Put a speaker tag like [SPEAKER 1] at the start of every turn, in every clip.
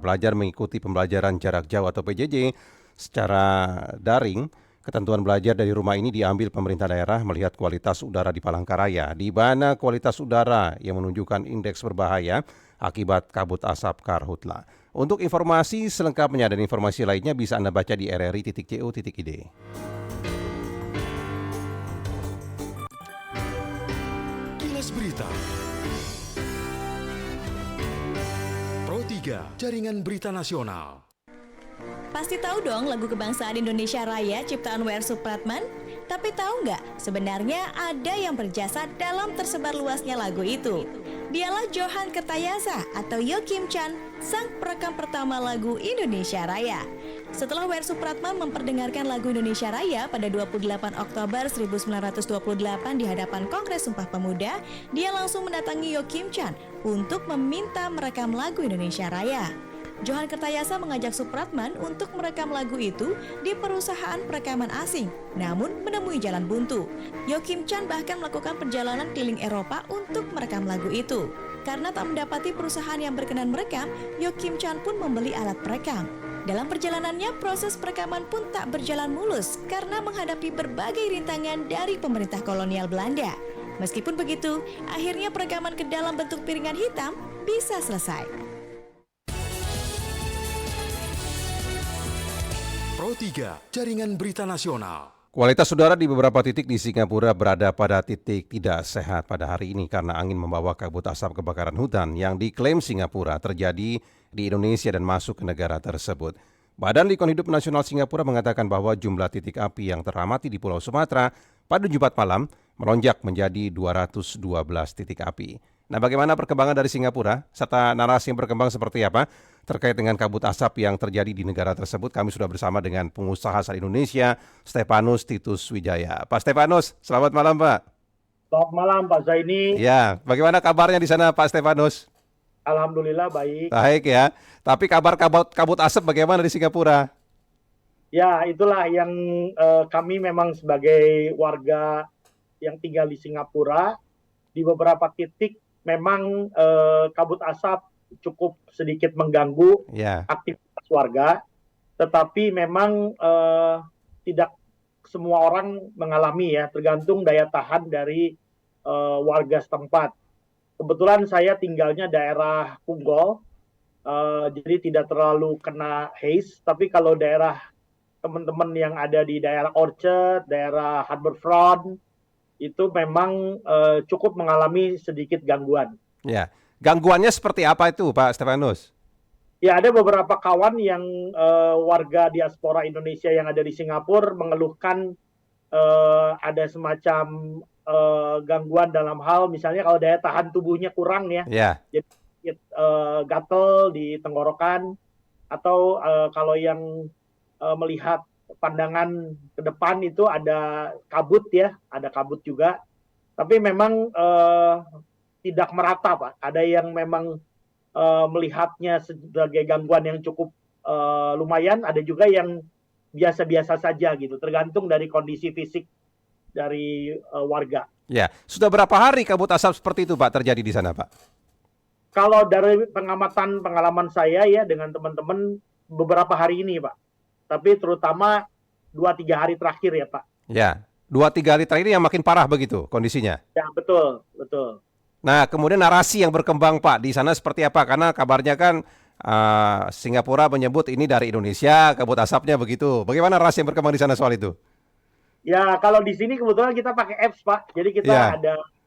[SPEAKER 1] Belajar mengikuti pembelajaran jarak jauh atau PJJ secara daring. Ketentuan belajar dari rumah ini diambil pemerintah daerah melihat kualitas udara di Palangkaraya, di mana kualitas udara yang menunjukkan indeks berbahaya akibat kabut asap karhutla. Untuk informasi selengkapnya dan informasi lainnya bisa Anda baca di rri.co.id.
[SPEAKER 2] Kilas Berita. Pro 3, Jaringan Berita Nasional.
[SPEAKER 3] Pasti tahu dong lagu kebangsaan Indonesia Raya ciptaan W.R. Supratman? Tapi tahu nggak, sebenarnya ada yang berjasa dalam tersebar luasnya lagu itu. Dialah Johan Kertayasa atau Yo Kim Chan, sang perekam pertama lagu Indonesia Raya. Setelah W.R. Supratman memperdengarkan lagu Indonesia Raya pada 28 Oktober 1928 di hadapan Kongres Sumpah Pemuda, dia langsung mendatangi Yo Kim Chan untuk meminta merekam lagu Indonesia Raya. Johan Kertayasa mengajak Supratman untuk merekam lagu itu di perusahaan perekaman asing, namun menemui jalan buntu. Yo Kim Chan bahkan melakukan perjalanan keliling Eropa untuk merekam lagu itu. Karena tak mendapati perusahaan yang berkenan merekam, Yo Kim Chan pun membeli alat perekam. Dalam perjalanannya, proses perekaman pun tak berjalan mulus karena menghadapi berbagai rintangan dari pemerintah kolonial Belanda. Meskipun begitu, akhirnya perekaman ke dalam bentuk piringan hitam bisa selesai.
[SPEAKER 2] Pro 3, Jaringan Berita Nasional.
[SPEAKER 1] Kualitas udara di beberapa titik di Singapura berada pada titik tidak sehat pada hari ini karena angin membawa kabut asap kebakaran hutan yang diklaim Singapura terjadi di Indonesia dan masuk ke negara tersebut. Badan Lingkungan Hidup Nasional Singapura mengatakan bahwa jumlah titik api yang teramati di Pulau Sumatera pada Jumat malam melonjak menjadi 212 titik api. Nah, bagaimana perkembangan dari Singapura serta narasi yang berkembang seperti apa terkait dengan kabut asap yang terjadi di negara tersebut? Kami sudah bersama dengan pengusaha asal Indonesia, Stefanus Titus Wijaya. Pak Stefanus, selamat malam, Pak.
[SPEAKER 4] Selamat malam Pak Zaini.
[SPEAKER 1] Ya, bagaimana kabarnya di sana, Pak Stefanus?
[SPEAKER 4] Alhamdulillah baik.
[SPEAKER 1] Baik ya. Tapi kabar kabut asap bagaimana di Singapura?
[SPEAKER 4] Ya, itulah yang kami memang sebagai warga yang tinggal di Singapura, di beberapa titik memang kabut asap cukup sedikit mengganggu
[SPEAKER 1] Ya.
[SPEAKER 4] aktivitas warga, tetapi memang tidak semua orang mengalami ya, tergantung daya tahan dari warga setempat. Kebetulan saya tinggalnya daerah Punggol, jadi tidak terlalu kena haze, tapi kalau daerah teman-teman yang ada di daerah Orchard, daerah Harbourfront, itu memang cukup mengalami sedikit gangguan.
[SPEAKER 1] Ya. Gangguannya seperti apa itu, Pak Stefanus?
[SPEAKER 4] Ya, ada beberapa kawan yang warga diaspora Indonesia yang ada di Singapura mengeluhkan ada semacam gangguan dalam hal misalnya kalau daya tahan tubuhnya kurang ya.
[SPEAKER 1] Ya.
[SPEAKER 4] Jadi gatel di tenggorokan, atau kalau yang melihat pandangan ke depan itu ada kabut ya, ada kabut juga. Tapi memang tidak merata, Pak. Ada yang memang melihatnya sebagai gangguan yang cukup lumayan, ada juga yang biasa-biasa saja gitu, tergantung dari kondisi fisik dari warga.
[SPEAKER 1] Ya, sudah berapa hari kabut asap seperti itu, Pak, terjadi di sana, Pak?
[SPEAKER 4] Kalau dari pengalaman saya ya dengan teman-teman beberapa hari ini, Pak. Tapi terutama 2-3 hari terakhir ya, Pak.
[SPEAKER 1] Ya, 2-3 hari terakhir ini yang makin parah begitu kondisinya.
[SPEAKER 4] Ya, betul, betul.
[SPEAKER 1] Nah, kemudian narasi yang berkembang, Pak, di sana seperti apa? Karena kabarnya kan Singapura menyebut ini dari Indonesia, kabut asapnya begitu. Bagaimana narasi yang berkembang di sana soal itu?
[SPEAKER 4] Ya, kalau di sini kebetulan kita pakai apps, Pak. Jadi
[SPEAKER 1] Ya.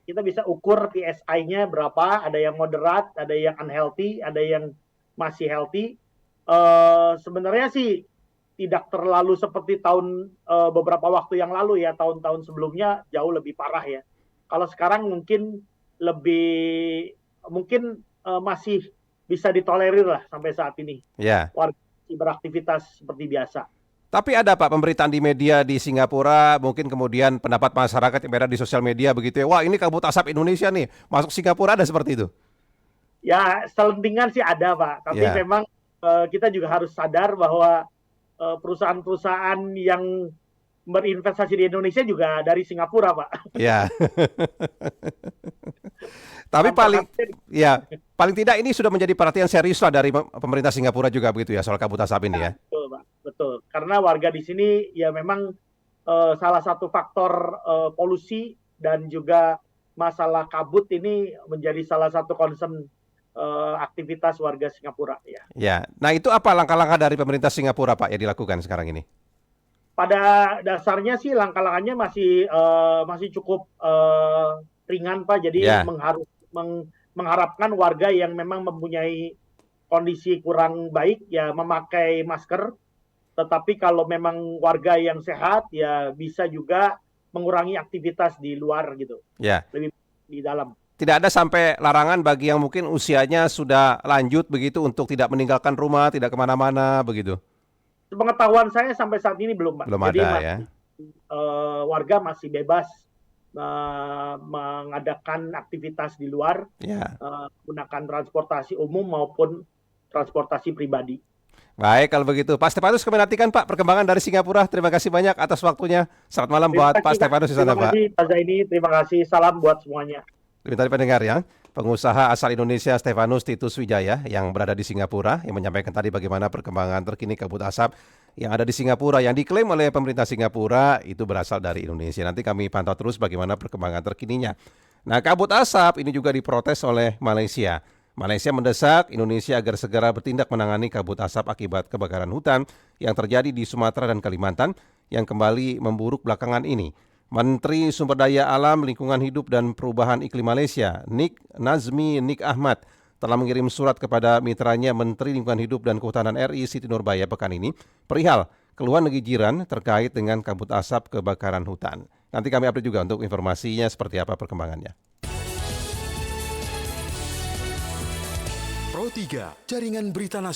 [SPEAKER 4] kita bisa ukur PSI-nya berapa, ada yang moderat, ada yang unhealthy, ada yang masih healthy. Sebenarnya sih tidak terlalu seperti beberapa waktu yang lalu ya, tahun-tahun sebelumnya jauh lebih parah ya. Kalau sekarang mungkin masih bisa ditolerir lah sampai saat ini.
[SPEAKER 1] Ya.
[SPEAKER 4] Warga beraktivitas seperti biasa.
[SPEAKER 1] Tapi ada, Pak, pemberitaan di media di Singapura, mungkin kemudian pendapat masyarakat yang beredar di sosial media begitu ya. Wah, ini kabut asap Indonesia nih, masuk Singapura, ada seperti itu?
[SPEAKER 4] Ya, selentingan sih ada, Pak. Tapi
[SPEAKER 1] Ya.
[SPEAKER 4] memang kita juga harus sadar bahwa perusahaan-perusahaan yang berinvestasi di Indonesia juga dari Singapura, Pak.
[SPEAKER 1] Ya. Tapi paling tidak ini sudah menjadi perhatian serius lah dari pemerintah Singapura juga begitu ya soal kabut asap ini ya.
[SPEAKER 4] Betul, Pak. Betul. Karena warga di sini ya memang salah satu faktor polusi dan juga masalah kabut ini menjadi salah satu concern aktivitas warga Singapura ya.
[SPEAKER 1] Ya. Nah, itu apa langkah-langkah dari pemerintah Singapura Pak yang dilakukan sekarang ini?
[SPEAKER 4] Pada dasarnya sih langkah-langkahnya masih cukup ringan, Pak. Jadi
[SPEAKER 1] Ya.
[SPEAKER 4] mengharapkan warga yang memang mempunyai kondisi kurang baik ya memakai masker. Tetapi kalau memang warga yang sehat ya bisa juga mengurangi aktivitas di luar gitu.
[SPEAKER 1] Ya.
[SPEAKER 4] Lebih di dalam.
[SPEAKER 1] Tidak ada sampai larangan bagi yang mungkin usianya sudah lanjut begitu untuk tidak meninggalkan rumah, tidak kemana-mana begitu?
[SPEAKER 4] Sepengetahuan saya sampai saat ini belum, Pak.
[SPEAKER 1] Belum
[SPEAKER 4] Jadi
[SPEAKER 1] ada ya?
[SPEAKER 4] Warga masih bebas mengadakan aktivitas di luar,
[SPEAKER 1] Ya.
[SPEAKER 4] menggunakan transportasi umum maupun transportasi pribadi.
[SPEAKER 1] Baik, kalau begitu. Pak Stefanus, kami nantikan Pak perkembangan dari Singapura. Terima kasih banyak atas waktunya. Selamat malam buat Pak Stefanus di sana,
[SPEAKER 4] Terima
[SPEAKER 1] Pak.
[SPEAKER 4] kasih, Pak Zaini. Terima kasih. Salam buat semuanya.
[SPEAKER 1] Tadi pendengar ya, pengusaha asal Indonesia Stefanus Titus Wijaya yang berada di Singapura yang menyampaikan tadi bagaimana perkembangan terkini kabut asap yang ada di Singapura yang diklaim oleh pemerintah Singapura itu berasal dari Indonesia. Nanti kami pantau terus bagaimana perkembangan terkininya. Nah, kabut asap ini juga diprotes oleh Malaysia. Malaysia mendesak Indonesia agar segera bertindak menangani kabut asap akibat kebakaran hutan yang terjadi di Sumatera dan Kalimantan yang kembali memburuk belakangan ini. Menteri Sumber Daya Alam, Lingkungan Hidup dan Perubahan Iklim Malaysia, Nazmi Nik Ahmad, telah mengirim surat kepada mitranya Menteri Lingkungan Hidup dan Kehutanan RI Siti Nurbaya pekan ini perihal keluhan negeri jiran terkait dengan kabut asap kebakaran hutan. Nanti kami update juga untuk informasinya seperti apa perkembangannya.
[SPEAKER 2] Pro 3, Jaringan Berita Nasional.